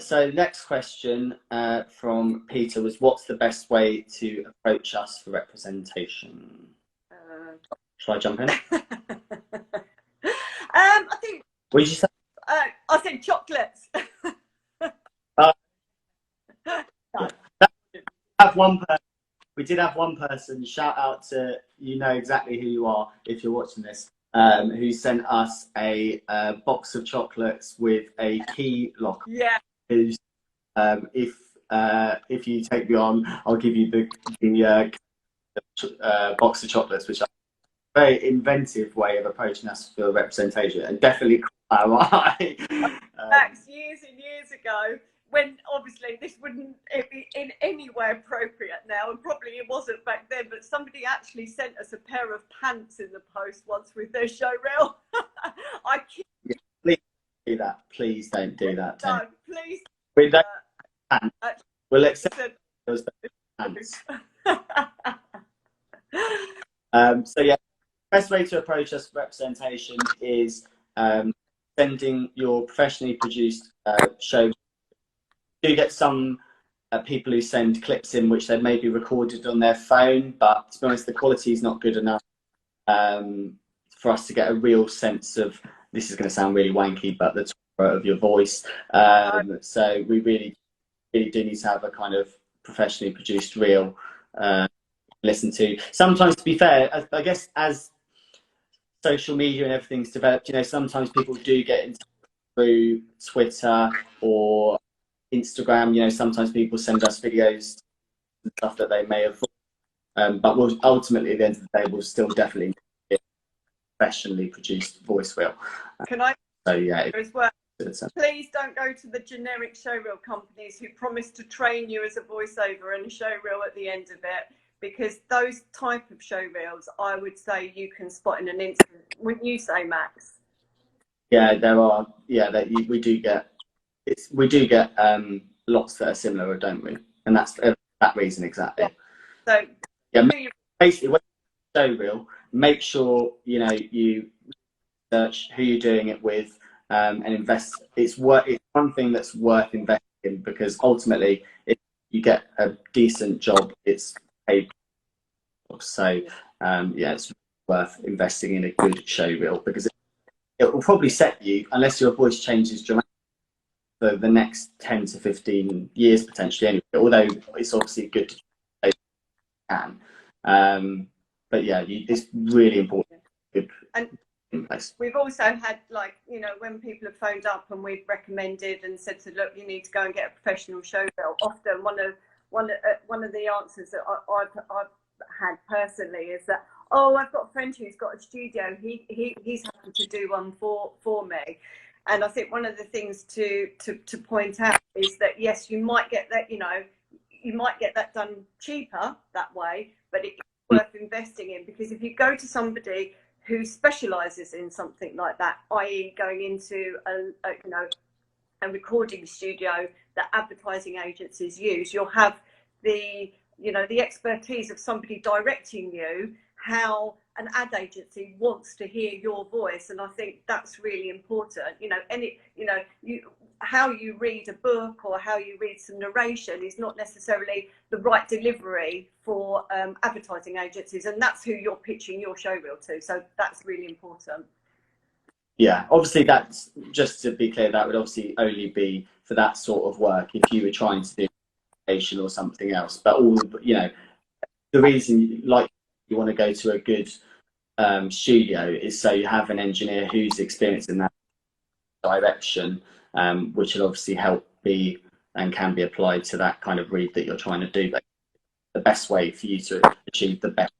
So next question from Peter was, what's the best way to approach us for representation? Shall I jump in? I think. What did you say? I said chocolates. We did have one person, shout out to, you know exactly who you are if you're watching this, who sent us a box of chocolates with a key lock. Yeah. Who's, if you take me on, I'll give you the box of chocolates, which is a very inventive way of approaching us for representation, and definitely caught our eye. Max, years and years ago, when obviously this wouldn't be in any way appropriate now, and probably it wasn't back then, but somebody actually sent us a pair of pants in the post once with their show reel. Please do that. Please don't do that. No, please. We don't we'll accept those pants. So yeah, best way to approach us for representation is sending your professionally produced show. You do get some people who send clips in which they may be recorded on their phone, but to be honest, the quality is not good enough for us to get a real sense of, this is going to sound really wanky, but the timbre of your voice. So we really do need to have a kind of professionally produced reel listen to. Sometimes, to be fair, I guess as social media and everything's developed, you know, sometimes people do get in touch through Twitter or Instagram. You know, sometimes people send us videos and stuff that they may have, but we'll ultimately, at the end of the day, we'll still definitely get a professionally produced voice reel. Can I? So yeah. As well. Please don't go to the generic showreel companies who promise to train you as a voiceover and a showreel at the end of it, because those type of showreels, I would say, you can spot in an instant. Wouldn't you say, Max? Yeah, there are. Yeah, we do get lots that are similar, don't we? And that's for that reason exactly. So yeah, basically, when you showreel, make sure you search who you're doing it with. And invest. It's one thing that's worth investing in, because ultimately, if you get a decent job, it's paid. So yeah, it's worth investing in a good show reel, because it will probably set you, unless your voice changes dramatically, for the next 10 to 15 years potentially. Anyway, although it's obviously good to you can. But yeah, it's really important. Good. We've also had, like, when people have phoned up and we've recommended and said to, look, you need to go and get a professional show reel. Often one of the answers that I've had personally is that, oh, I've got a friend who's got a studio. He's happy to do one for me. And I think one of the things to point out is that, yes, you might get that, you might get that done cheaper that way, but it's worth investing in, because if you go to somebody who specialises in something like that, i.e. going into a recording studio that advertising agencies use, you'll have the expertise of somebody directing you how an ad agency wants to hear your voice. And I think that's really important. How you read a book or how you read some narration is not necessarily the right delivery for advertising agencies, and that's who you're pitching your show reel to. So that's really important. Yeah, obviously, that's, just to be clear, that would obviously only be for that sort of work if you were trying to do education or something else. But the reason you want to go to a good studio is so you have an engineer who's experienced in that direction, which will obviously help be and can be applied to that kind of read that you're trying to do. But the best way for you to achieve the best